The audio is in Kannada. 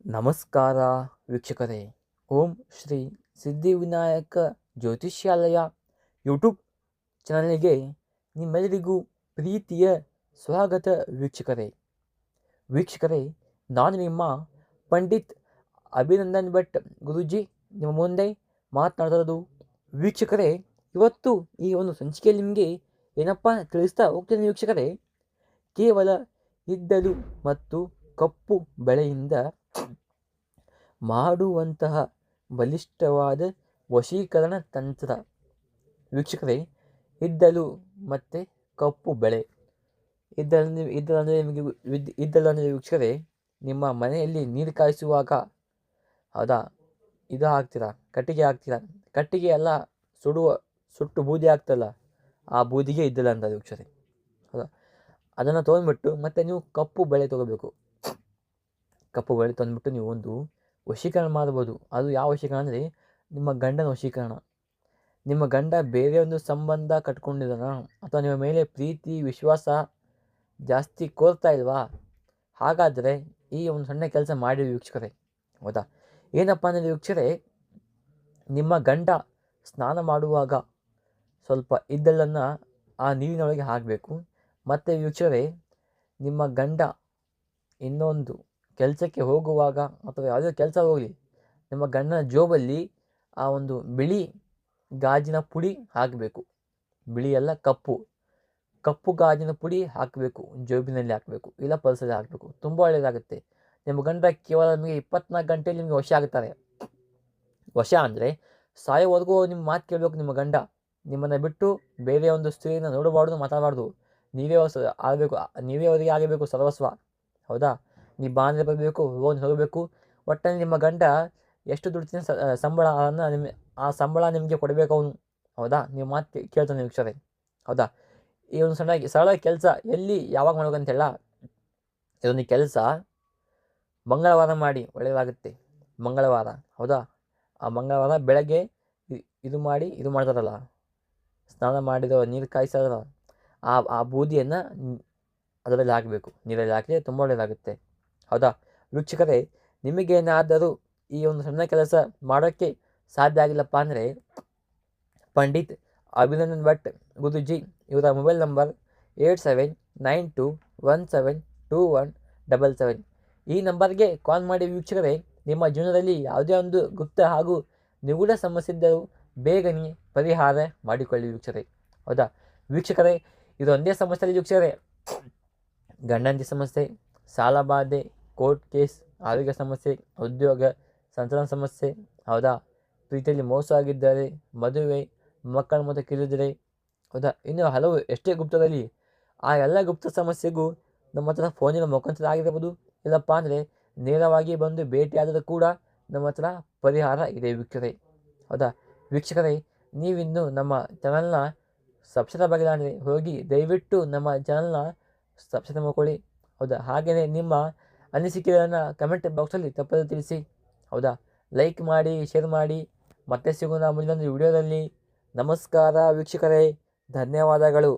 ನಮಸ್ಕಾರ ವೀಕ್ಷಕರೇ. ಓಂ ಶ್ರೀ ಸಿದ್ಧಿವಿನಾಯಕ ಜ್ಯೋತಿಷ್ಯಾಲಯ ಯೂಟ್ಯೂಬ್ ಚಾನಲ್ಗೆ ನಿಮ್ಮೆಲ್ಲರಿಗೂ ಪ್ರೀತಿಯ ಸ್ವಾಗತ ವೀಕ್ಷಕರೇ, ನಾನು ನಿಮ್ಮ ಪಂಡಿತ್ ಅಭಿನಂದನ್ ಭಟ್ ಗುರೂಜಿ ನಿಮ್ಮ ಮುಂದೆ ಮಾತನಾಡೋದು. ವೀಕ್ಷಕರೇ, ಇವತ್ತು ಈ ಒಂದು ಸಂಚಿಕೆಯಲ್ಲಿ ನಿಮಗೆ ಏನಪ್ಪ ತಿಳಿಸ್ತಾ ಹೋಗ್ತೇನೆ ವೀಕ್ಷಕರೇ. ಕೇವಲ ಇದ್ದಲು ಮತ್ತು ಕಪ್ಪು ಬೆಳೆಯಿಂದ ಮಾಡುವಂತಹ ಬಲಿಷ್ಠವಾದ ವಶೀಕರಣ ತಂತ್ರ. ವೀಕ್ಷಕರೇ, ಇದ್ದಲು ಮತ್ತು ಕಪ್ಪು ಬೆಳೆ ಇದ್ದಲಂದರೆ ವೀಕ್ಷಕರೇ, ನಿಮ್ಮ ಮನೆಯಲ್ಲಿ ನೀರು ಕಾಯಿಸುವಾಗ ಹೌದಾ, ಇದು ಹಾಕ್ತೀರಾ, ಕಟ್ಟಿಗೆ ಎಲ್ಲ ಸುಟ್ಟು ಬೂದಿ ಆಗ್ತಲ್ಲ, ಆ ಬೂದಿಗೆ ಇದ್ದಲ್ಲ ಅಂತ ವೀಕ್ಷಕರೇ. ಹೌದಾ, ಅದನ್ನು ತೊಗೊಂಡ್ಬಿಟ್ಟು ಮತ್ತೆ ನೀವು ಕಪ್ಪು ಬೆಳೆ ತೊಗೋಬೇಕು. ಕಪ್ಪು ಬೆಳೆ ತಂದುಬಿಟ್ಟು ನೀವು ಒಂದು ವಶೀಕರಣ ಮಾಡ್ಬೋದು. ಅದು ಯಾವ ವಶೀಕರಣ ಅಂದರೆ ನಿಮ್ಮ ಗಂಡನ ವಶೀಕರಣ. ನಿಮ್ಮ ಗಂಡ ಬೇರೆ ಒಂದು ಸಂಬಂಧ ಕಟ್ಕೊಂಡಿದ್ದಾನ, ಅಥವಾ ನಿಮ್ಮ ಮೇಲೆ ಪ್ರೀತಿ ವಿಶ್ವಾಸ ಜಾಸ್ತಿ ಕೋರ್ತಾ ಇಲ್ವಾ, ಹಾಗಾದರೆ ಈ ಒಂದು ಸಣ್ಣ ಕೆಲಸ ಮಾಡಿ ವೀಕ್ಷಕರೇ. ಹೌದಾ, ಏನಪ್ಪ ಅಂದರೆ ವೀಕ್ಷಕರೇ, ನಿಮ್ಮ ಗಂಡ ಸ್ನಾನ ಮಾಡುವಾಗ ಸ್ವಲ್ಪ ಇದ್ದಲನ್ನು ಆ ನೀರಿನೊಳಗೆ ಹಾಕಬೇಕು. ಮತ್ತು ವೀಕ್ಷಕರೇ, ನಿಮ್ಮ ಗಂಡ ಇನ್ನೊಂದು ಕೆಲಸಕ್ಕೆ ಹೋಗುವಾಗ ಅಥವಾ ಯಾವುದೇ ಕೆಲಸ ಹೋಗಲಿ, ನಿಮ್ಮ ಗಂಡನ ಜೋಬಲ್ಲಿ ಆ ಒಂದು ಬಿಳಿ ಗಾಜಿನ ಪುಡಿ ಹಾಕಬೇಕು. ಬಿಳಿ ಅಲ್ಲ, ಕಪ್ಪು ಗಾಜಿನ ಪುಡಿ ಹಾಕಬೇಕು. ಜೋಬಿನಲ್ಲಿ ಹಾಕಬೇಕು, ಇಲ್ಲ ಪರ್ಸಲ್ಲಿ ಹಾಕಬೇಕು. ತುಂಬ ಒಳ್ಳೆಯದಾಗುತ್ತೆ. ನಿಮ್ಮ ಗಂಡ ಕೇವಲ ನಿಮಗೆ 24 ಗಂಟೆಯಲ್ಲಿ ನಿಮಗೆ ವಶ ಆಗುತ್ತಾರೆ. ವಶ ಅಂದರೆ ಸಾಯೋವರೆಗೂ ನಿಮ್ಮ ಮಾತು ಕೇಳಬೇಕು. ನಿಮ್ಮ ಗಂಡ ನಿಮ್ಮನ್ನು ಬಿಟ್ಟು ಬೇರೆ ಒಂದು ಸ್ತ್ರೀಯನ್ನು ನೋಡಬಾರ್ದು, ಮಾತಾಡಬಾರ್ದು. ನೀವೇ ಆಗಬೇಕು, ನೀವೇ ಅವರಿಗೆ ಆಗಬೇಕು ಸರ್ವಸ್ವ. ಹೌದಾ, ನೀವು ಬಾಂದ್ರೆ ಬರಬೇಕು, ಹೋಗಬೇಕು. ಒಟ್ಟಲ್ಲಿ ನಿಮ್ಮ ಗಂಡ ಎಷ್ಟು ದುಡ್ತಿನ ಆ ಸಂಬಳ ನಿಮಗೆ ಕೊಡಬೇಕು ಅವನು. ಹೌದಾ, ನೀವು ಮಾತು ಕೇಳ್ತಾನೆ ವೀಕ್ಷಕರೇ. ಹೌದಾ, ಈ ಒಂದು ಸರಳ ಕೆಲಸ ಎಲ್ಲಿ ಯಾವಾಗ ಮಾಡ್ಬೇಕಂತೆಲ್ಲ, ಇದೊಂದು ಕೆಲಸ ಮಂಗಳವಾರ ಮಾಡಿ, ಒಳ್ಳೆಯದಾಗುತ್ತೆ. ಮಂಗಳವಾರ, ಹೌದಾ, ಆ ಮಂಗಳವಾರ ಬೆಳಗ್ಗೆ ಇದು ಮಾಡ್ತಾರಲ್ಲ, ಸ್ನಾನ ಮಾಡಿದ ನೀರು ಕಾಯಿಸೋದಲ್ಲ, ಆ ಬೂದಿಯನ್ನು ಅದರಲ್ಲಿ ಹಾಕಬೇಕು. ನೀರಲ್ಲಿ ಹಾಕಿದ್ರೆ ತುಂಬ ಒಳ್ಳೆಯದಾಗುತ್ತೆ. ಹೌದಾ ವೀಕ್ಷಕರೇ, ನಿಮಗೇನಾದರೂ ಈ ಒಂದು ಸಣ್ಣ ಕೆಲಸ ಮಾಡೋಕ್ಕೆ ಸಾಧ್ಯ ಆಗಿಲ್ಲಪ್ಪ ಅಂದರೆ ಪಂಡಿತ್ ಅಭಿನಂದನ್ ಭಟ್ ಗುರೂಜಿ ಇವರ ಮೊಬೈಲ್ ನಂಬರ್ 8792172177. ಈ ನಂಬರ್ಗೆ ಕಾಲ್ ಮಾಡಿ ವೀಕ್ಷಕರೇ. ನಿಮ್ಮ ಜೀವನದಲ್ಲಿ ಯಾವುದೇ ಒಂದು ಗುಪ್ತ ಹಾಗೂ ನಿಗೂಢ ಸಮಸ್ಯೆ ಇದ್ದರೂ ಬೇಗನೆ ಪರಿಹಾರ ಮಾಡಿಕೊಳ್ಳಿ ವೀಕ್ಷಕರೇ. ಹೌದಾ ವೀಕ್ಷಕರೇ, ಇದೊಂದೇ ಸಮಸ್ಯೆ ವೀಕ್ಷಕರೇ. ಗಂಡಂತಿ ಸಮಸ್ಯೆ, ಸಾಲ ಬಾಧೆ, ಕೋರ್ಟ್ ಕೇಸ್, ಆರೋಗ್ಯ ಸಮಸ್ಯೆ, ಉದ್ಯೋಗ, ಸಂತಾನ ಸಮಸ್ಯೆ, ಹೌದಾ, ಪ್ರೀತಿಯಲ್ಲಿ ಮೋಸ ಆಗಿದ್ದರೆ, ಮದುವೆ, ಮಕ್ಕಳ ಮತ್ತು ಕಿರಿದರೆ, ಹೌದಾ, ಇನ್ನು ಹಲವು ಎಷ್ಟೇ ಗುಪ್ತದಲ್ಲಿ ಆ ಎಲ್ಲ ಗುಪ್ತ ಸಮಸ್ಯೆಗೂ ನಮ್ಮ ಹತ್ರ ಫೋನಿನ ಮುಖಾಂತರ ಆಗಿರಬಹುದು. ಇಲ್ಲಪ್ಪ ಅಂದರೆ ನೇರವಾಗಿ ಬಂದು ಭೇಟಿಯಾದರೂ ಕೂಡ ನಮ್ಮ ಹತ್ರ ಪರಿಹಾರ ಇದೆ ವೀಕ್ಷಕರೇ. ಹೌದಾ ವೀಕ್ಷಕರೇ, ನೀವಿನ್ನು ನಮ್ಮ ಚಾನಲ್ನ ಸಬ್ಸ್ಕ್ರೈಬ್ ಆಗಿಲ್ಲ ಅಂದರೆ ಹೋಗಿ ದಯವಿಟ್ಟು ನಮ್ಮ ಚಾನಲ್ನ ಸಬ್ಸ್ಕ್ರೈಬ್ ಮಾಡ್ಕೊಳ್ಳಿ. ಹೌದಾ, ಹಾಗೆಯೇ ನಿಮ್ಮ ಅನಿಸಿಕೆಗಳನ್ನು ಕಮೆಂಟ್ ಬಾಕ್ಸಲ್ಲಿ ತಪ್ಪದೆ ತಿಳಿಸಿ. ಹೌದಾ, ಲೈಕ್ ಮಾಡಿ, ಶೇರ್ ಮಾಡಿ. ಮತ್ತೆ ಸಿಗೋಣ ಮುಂದಿನ ವಿಡಿಯೋದಲ್ಲಿ. ನಮಸ್ಕಾರ ವೀಕ್ಷಕರೇ, ಧನ್ಯವಾದಗಳು.